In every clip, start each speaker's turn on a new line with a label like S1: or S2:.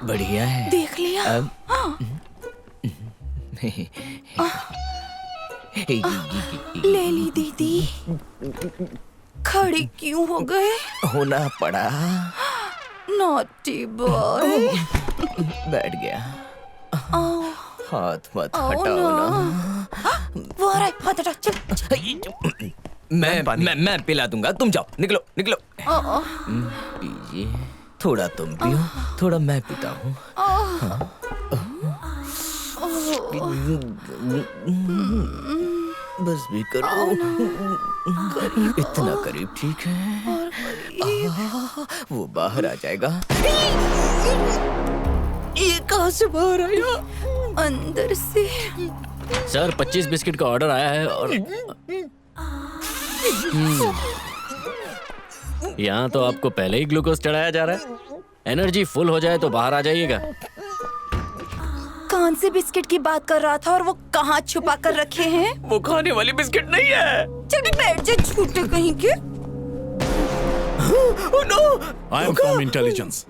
S1: बढ़िया है।
S2: देख लिया? ले ली दीदी। खड़ी क्यों हो गए?
S1: होना पड़ा।
S2: Naughty boy.
S1: बैठ गया। हाथ मत
S2: आओ
S1: हटाओ ना।
S2: वो आ रहा है, हाथ हटा। चल।
S1: मैं पिला दूंगा, तुम जाओ, निकलो निकलो। पीजिए, थोड़ा तुम पियो, थोड़ा मैं पीता हूँ। बस भी करो। इतना करीब, ठीक है। वो बाहर आ जाएगा। ये कहाँ से बाहर आया?
S2: अंदर से।
S3: सर 25 बिस्किट का ऑर्डर आया है और यहाँ तो आपको पहले ही ग्लूकोज चढ़ाया जा रहा है। एनर्जी फुल हो जाए तो बाहर आ जाइएगा।
S2: कौन से बिस्किट की बात कर रहा था और वो कहाँ छुपा कर रखे हैं?
S1: वो खाने वाली बिस्किट नहीं है।
S2: चल बैठ जा, झूठे कहीं के।
S1: Oh no!
S4: I am from intelligence.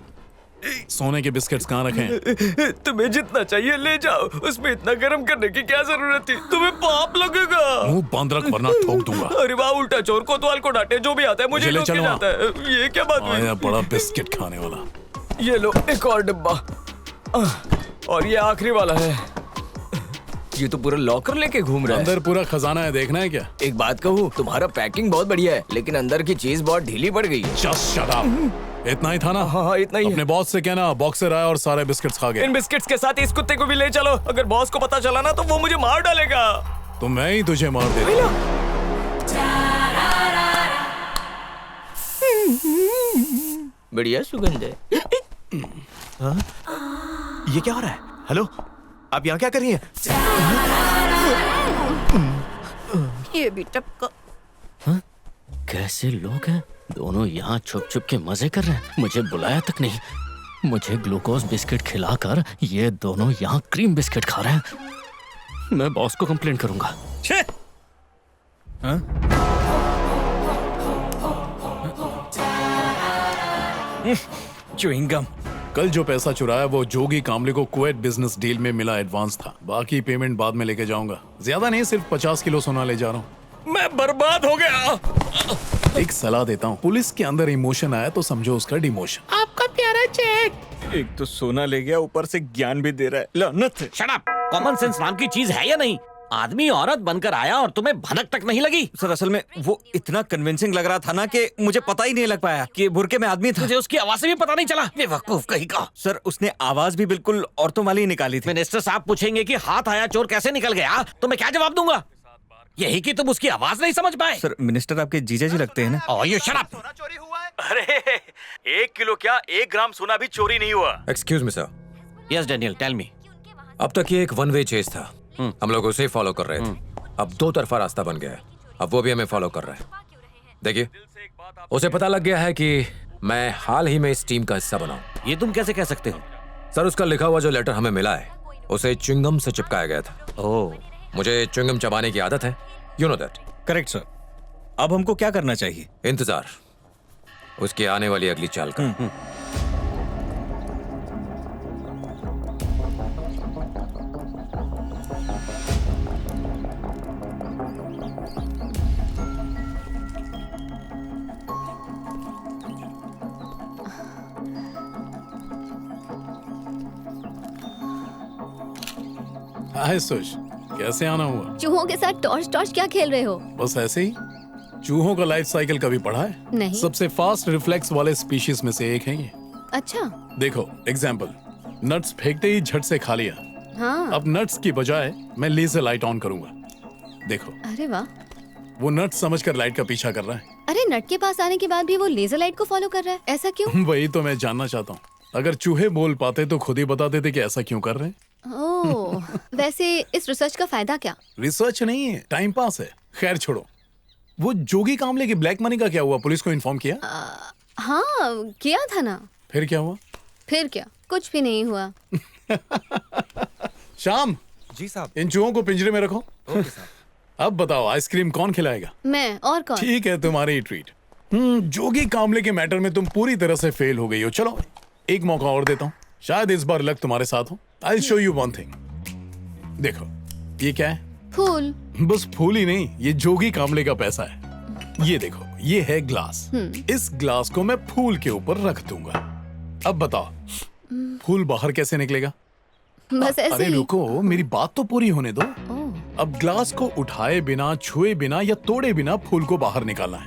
S4: सोने के बिस्किट्स कहाँ रखे हैं?
S1: तुम्हें जितना चाहिए ले जाओ। उसमें इतना गर्म करने की क्या जरूरत थी? तुम्हें पाप लगेगा।
S4: मुंह बंद रख वरना ठोक दूंगा।
S1: अरे वाह, उल्टा चोर कोतवाल को डांटे, जो भी आता है मुझे
S4: ले
S1: लूट के
S4: चलो
S1: जाता है। ये क्या बात हुई?
S4: आया बड़ा बिस्किट खाने वाला।
S1: ये लो एक और डिब्बा। और ये आखिरी वाला है। ये तो पूरा लॉकर लेके घूम रहा है।
S4: अंदर पूरा खजाना है, देखना है क्या?
S1: एक बात कहूँ, तुम्हारा पैकिंग बहुत बढ़िया है, लेकिन अंदर की चीज बहुत ढीली पड़ गई है।
S4: Just shut up। इतना ही था ना?
S1: हाँ, इतना ही है।
S4: अपने बॉस से कहना बॉक्सर आया और सारे बिस्किट्स खा गए।
S1: इन बिस्किट्स के साथ इस कुत्ते को भी ले चलो। अगर बॉस को पता चला ना तो वो मुझे मार डालेगा।
S4: तो मैं ही तुझे मार देता।
S1: बढ़िया सुगंध है।
S5: ये क्या हो रहा है? हेलो, आप यहाँ क्या कर रही हैं?
S2: ये भी टपका।
S3: कैसे लोग हैं? दोनों यहाँ छुप छुप के मजे कर रहे हैं। मुझे बुलाया तक नहीं। मुझे ग्लूकोज बिस्किट खिलाकर ये दोनों यहाँ क्रीम बिस्किट खा रहे हैं। मैं बॉस को कंप्लेंट करूंगा।
S1: Chewing gum.
S4: कल जो पैसा चुराया वो जोगी कामले को कुवैत बिजनेस डील में मिला एडवांस था। बाकी पेमेंट बाद में लेके जाऊंगा। ज्यादा नहीं, सिर्फ 50 किलो सोना ले जा रहा हूँ।
S1: मैं बर्बाद हो गया।
S4: एक सलाह देता हूँ, पुलिस के अंदर इमोशन आया तो समझो उसका डिमोशन।
S1: आपका प्यारा चेक। एक तो सोना ले गया, ऊपर से ज्ञान भी दे रहा है। लानत है।
S6: Shut up. कॉमन सेंस नाम की चीज है या नहीं? आदमी औरत बनकर आया और तुम्हें भनक तक नहीं लगी?
S5: सर असल में वो इतना कन्विंसिंग लग रहा था ना कि मुझे पता ही नहीं लग पाया कि बुरके में आदमी था।
S6: मुझे उसकी आवाज से भी पता नहीं चला। बेवकूफ कहीं का।
S5: सर उसने आवाज भी बिल्कुल औरतों वाली ही निकाली थी।
S6: मिनिस्टर साहब पूछेंगे कि हाथ आया चोर कैसे निकल गया, तो मैं क्या जवाब दूंगा? यही कि तुम उसकी आवाज नहीं समझ पाए।
S5: सर मिनिस्टर आपके जीजा जी लगते हैं ना?
S6: Oh you shut up.
S7: सोना चोरी हुआ है? अरे 1 किलो क्या, 1 ग्राम सोना भी चोरी नहीं हुआ।
S8: Excuse me sir,
S6: yes Daniel, tell me.
S8: अब तक ये एक वन वे चेज था। हम लोग उसे फॉलो कर रहे थे। अब 2 तरफा रास्ता बन गया है। अब वो भी हमें फॉलो कर रहा है। देखिए, उसे पता लग गया है कि मैं हाल ही में इस टीम का हिस्सा बना हूं।
S6: ये तुम कैसे कह सकते हो?
S8: सर उसका लिखा हुआ जो लेटर हमें मिला है उसे च्युइंगम से चिपकाया गया था।
S6: ओह,
S8: मुझे च्युइंगम चबाने की आदत है, you know that.
S5: Correct sir. अब हमको क्या करना चाहिए?
S8: इंतजार उसकी आने वाली अगली चाल का।
S4: हाय सुश, कैसे आना हुआ?
S9: चूहों के साथ टॉर्च टॉर्च क्या खेल रहे हो?
S4: बस ऐसे ही। चूहों का लाइफ साइकिल कभी पढ़ा है?
S9: नहीं।
S4: सबसे फास्ट रिफ्लेक्स वाले स्पीशीज में से एक है ये।
S9: अच्छा।
S4: देखो एग्जाम्पल, नट्स फेंकते ही झट से खा लिया।
S9: हाँ।
S4: अब नट्स की बजाय मैं लेजर लाइट ऑन करूंगा। देखो,
S9: अरे वाह।
S4: वो नट्स समझकर लाइट का पीछा कर रहा है।
S9: अरे नट के पास आने के बाद भी वो लेजर लाइट को फॉलो कर रहा है, ऐसा क्यों?
S4: वही तो मैं जानना चाहता हूँ। अगर चूहे बोल पाते तो खुद ही बता देते कि ऐसा क्यों कर रहे हैं।
S9: ओह, वैसे इस रिसर्च का फायदा क्या?
S4: रिसर्च नहीं है, टाइम पास है। खैर छोड़ो, वो जोगी कामले की ब्लैक मनी का क्या हुआ? पुलिस को इन्फॉर्म किया?
S9: हाँ किया था ना।
S4: फिर क्या हुआ?
S9: फिर क्या, कुछ भी नहीं हुआ।
S4: शाम
S5: जी साहब।
S4: इन चूहों को पिंजरे में रखो।
S5: ओके साहब।
S4: अब बताओ आइसक्रीम कौन खिलाएगा?
S9: मैं, और कौन?
S4: ठीक है, तुम्हारी ट्रीट। जोगी कामले के मैटर में तुम पूरी तरह से फेल हो गई हो। चलो एक मौका और देता हूँ। शायद इस बार लक तुम्हारे साथ हो। I show you one thing. देखो ये क्या है?
S9: फूल।
S4: बस फूल ही नहीं, ये जोगी कामले का पैसा है। ये देखो, ये है ग्लास। इस ग्लास को मैं फूल के ऊपर रख दूंगा। अब बताओ फूल बाहर कैसे निकलेगा?
S9: बस ऐसे
S4: अरे
S9: ही।
S4: रुको, मेरी बात तो पूरी होने दो। अब ग्लास को उठाए बिना, छुए बिना या तोड़े बिना फूल को बाहर निकालना है।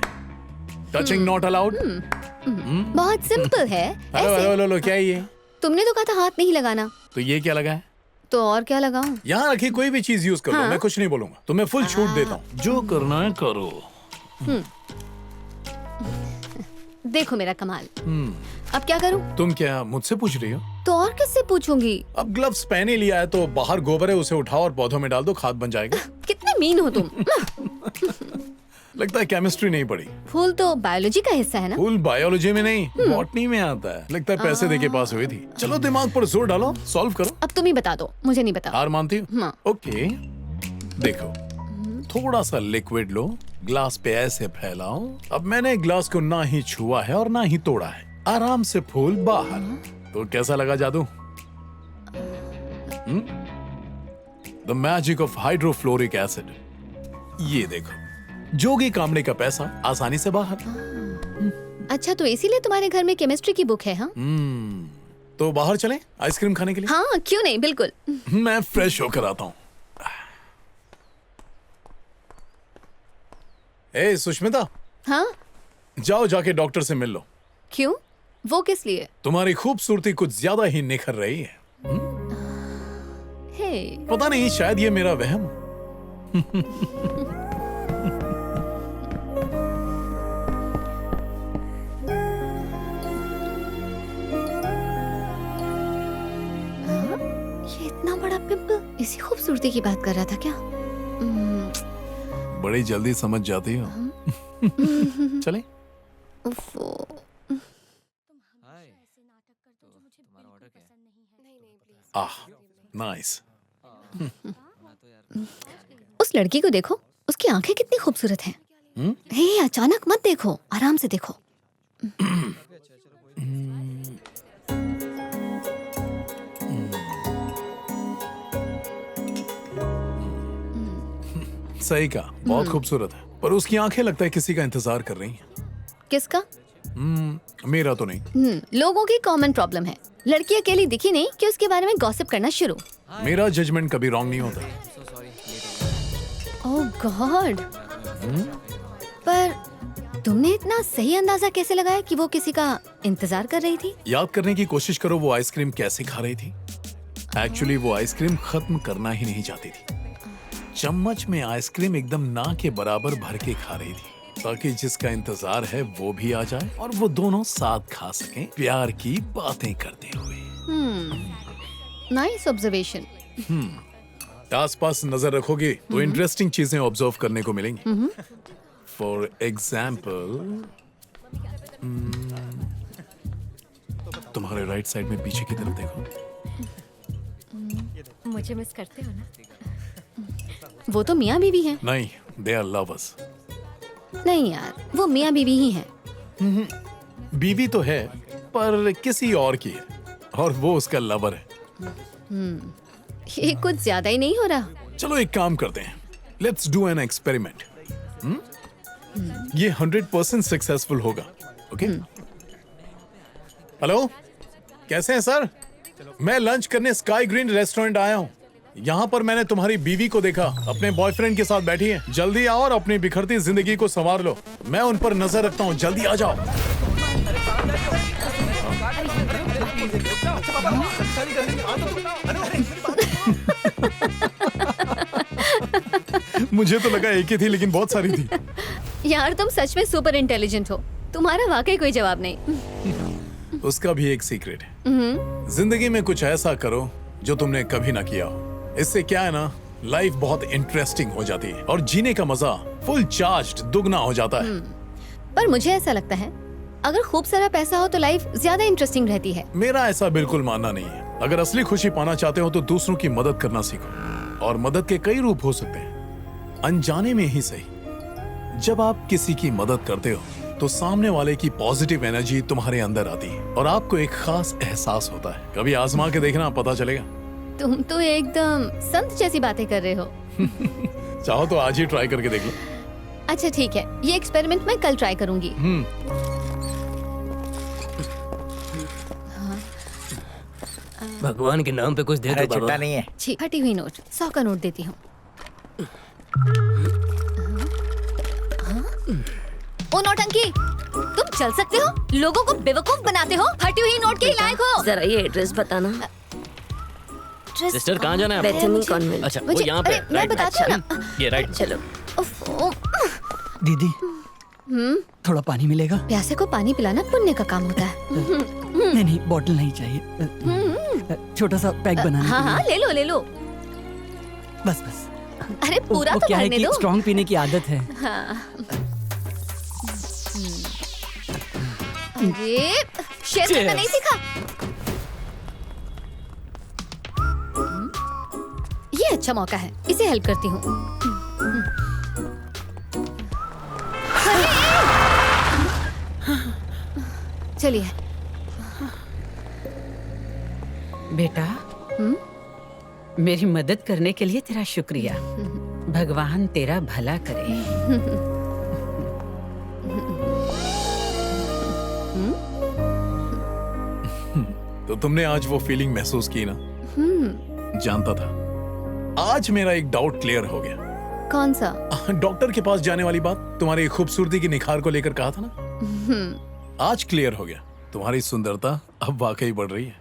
S4: Touching not allowed.
S9: बहुत सिंपल है।
S4: हेलो
S9: ऐसे।
S4: हेलो हेलो, क्या है ये?
S9: तुमने तो कहा था हाथ नहीं लगाना,
S4: तो ये क्या लगा है?
S9: तो और क्या लगाऊं?
S4: यहाँ रखी कोई भी चीज यूज कर लो, मैं कुछ नहीं बोलूंगा। तुम्हें फुल छूट देता हूँ, जो करना है करो।
S9: देखो मेरा कमाल। अब क्या करूं?
S4: तुम क्या मुझसे पूछ रही हो?
S9: तो और किससे पूछूंगी?
S4: अब ग्लव्स पहने लिया है तो बाहर गोबर है, उसे उठाओ और पौधों में डाल दो, खाद बन जाएगा।
S9: कितने मीन हो तुम।
S4: लगता है केमिस्ट्री नहीं पढ़ी।
S9: फूल तो बायोलॉजी का हिस्सा है ना?
S4: फूल बायोलॉजी में नहीं, बॉटनी में आता है। लगता है पैसे देके पास हुई थी। चलो दिमाग पर जोर डालो, सॉल्व करो।
S9: अब तुम ही बता दो, मुझे नहीं बता।
S4: हार मानती हो?
S9: हाँ।
S4: ओके, देखो थोड़ा सा लिक्विड लो, ग्लास पे ऐसे फैलाओ। अब मैंने ग्लास को ना ही छुआ है और ना ही तोड़ा है, आराम से फूल बाहर। तो कैसा लगा जादू? The magic of hydrofluoric acid. ये देखो, जोगी कामड़े का पैसा आसानी से बाहर।
S9: अच्छा, तो इसीलिए तुम्हारे घर में केमिस्ट्री की बुक है? हाँ
S4: तो बाहर चलें आइसक्रीम खाने के लिए?
S9: हाँ, क्यों नहीं, बिल्कुल।
S4: मैं फ्रेश होकर आता हूँ। ए सुष्मिता,
S9: हाँ,
S4: जाओ जाके डॉक्टर से मिल लो।
S9: क्यों? वो किस लिए?
S4: तुम्हारी खूबसूरती कुछ ज्यादा ही निखर रही है।
S9: हे,
S4: पता नहीं, शायद ये मेरा वहम।
S9: ये इतना बड़ा पिंपल, इसी खूबसूरती की बात कर रहा था क्या?
S4: बड़ी जल्दी समझ जाती हो। चले?
S9: उफ़्फ़ो।
S4: आह, नाइस।
S9: उस लड़की को देखो, उसकी आंखें कितनी खूबसूरत हैं। हे, अचानक मत देखो, आराम से देखो।
S4: सही कहा, बहुत खूबसूरत है, पर उसकी आंखें लगता है किसी का इंतजार कर रही हैं।
S9: किसका?
S4: मेरा तो नहीं।
S9: लोगों की कॉमन प्रॉब्लम है, लड़की अकेली दिखी नहीं कि उसके बारे में गॉसिप करना शुरू।
S4: मेरा जजमेंट कभी रॉन्ग नहीं होता।
S9: ओह गॉड। पर तुमने इतना सही अंदाजा कैसे लगाया कि वो किसी का इंतजार कर रही थी?
S4: याद करने की कोशिश करो वो आइसक्रीम कैसे खा रही थी। एक्चुअली वो आइसक्रीम खत्म करना ही नहीं चाहती थी। चम्मच में आइसक्रीम एकदम ना के बराबर भर के खा रही थी, ताकि जिसका इंतजार है वो भी आ जाए और वो दोनों साथ खा सकें, प्यार की बातें करते हुए।
S9: Nice observation.
S4: आसपास नजर रखोगे तो इंटरेस्टिंग चीजें ऑब्जर्व करने को मिलेंगी। फॉर एग्जाम्पल, तुम्हारे राइट साइड में पीछे की तरफ देखो।
S9: मुझे मिस करते हो ना? वो तो मियाँ बीवी हैं।
S4: नहीं, दे आर लवर्स।
S9: नहीं यार, वो मियाँ बीवी ही हैं।
S4: बीवी तो है पर किसी और की है, और वो उसका लवर है।
S9: ये कुछ ज्यादा ही नहीं हो रहा?
S4: चलो एक काम करते हैं, लेट्स डू एन एक्सपेरिमेंट। ये 100% सक्सेसफुल होगा। ओके? हेलो, कैसे हैं सर? मैं लंच करने स्काई ग्रीन रेस्टोरेंट आया हूँ। यहाँ पर मैंने तुम्हारी बीवी को देखा, अपने बॉयफ्रेंड के साथ बैठी है। जल्दी आओ और अपनी बिखरती जिंदगी को संवार लो। मैं उन पर नजर रखता हूँ, जल्दी आ जाओ। मुझे तो लगा एक ही थी, लेकिन बहुत सारी थी।
S9: यार तुम सच में सुपर इंटेलिजेंट हो, तुम्हारा वाकई कोई जवाब नहीं।
S4: उसका भी एक सीक्रेट है। जिंदगी में कुछ ऐसा करो जो तुमने कभी ना किया हो। इससे क्या है ना, लाइफ बहुत इंटरेस्टिंग हो जाती है और जीने का मजा फुल चार्ज्ड दुगना हो जाता है।
S9: पर मुझे ऐसा लगता है, अगर खूब सारा पैसा हो तो लाइफ ज्यादा इंटरेस्टिंग रहती है।
S4: मेरा ऐसा बिल्कुल मानना नहीं है। अगर असली खुशी पाना चाहते हो तो दूसरों की मदद करना सीखो, और मदद के कई रूप हो सकते हैं, अनजाने में ही सही। जब आप किसी की मदद करते हो तो सामने वाले की पॉजिटिव एनर्जी तुम्हारे अंदर आती है और आपको एक खास एहसास होता है। कभी आजमा के देखना, पता चलेगा।
S9: तुम तो एकदम संत जैसी बातें कर रहे हो।
S4: चाहो तो आज ही ट्राई करके देख लो।
S9: अच्छा ठीक है, ये एक्सपेरिमेंट मैं कल ट्राई करूंगी।
S1: भगवान के नाम पे कुछ दे दो
S7: छुट्टा नहीं है।
S9: छी, फटी हुई नोट, 100 का नोट देती हूँ। ओ नौटंकी, तुम चल सकते हो? लोगों को बेवकूफ बनाते हो, फटी हुई नोट के लायक हो।
S2: जरा ये एड्रेस बताना।
S3: सिस्टर कहाँ जाना है आपको?
S2: Bethany convent.
S3: अच्छा वो यहाँ पे
S9: मैं बताती हूँ ना।
S3: ये राइट।
S2: चलो।
S10: दीदी थोड़ा पानी मिलेगा?
S9: प्यासे को पानी पिलाना पुण्य का काम होता है।
S10: नहीं नहीं, बोतल नहीं चाहिए, छोटा सा पैक बनाना।
S9: हाँ हाँ, ले लो ले लो।
S10: बस बस।
S9: अरे पूरा
S10: वो
S9: तो
S10: क्या है
S9: भरने
S10: कि
S9: दो।
S10: स्ट्रॉन्ग पीने की आदत है।
S9: हाँ। अरे शेयर करना नहीं सीखा? ये अच्छा मौका है, इसे हेल्प करती हूँ। चलिए।
S11: बेटा, मेरी मदद करने के लिए तेरा शुक्रिया। भगवान तेरा भला करे।
S4: तो तुमने आज वो फीलिंग महसूस की ना? जानता था। आज मेरा एक डाउट क्लियर हो गया।
S9: कौन सा?
S4: डॉक्टर के पास जाने वाली बात, तुम्हारी खूबसूरती की निखार को लेकर कहा था ना, आज क्लियर हो गया। तुम्हारी सुंदरता अब वाकई बढ़ रही है।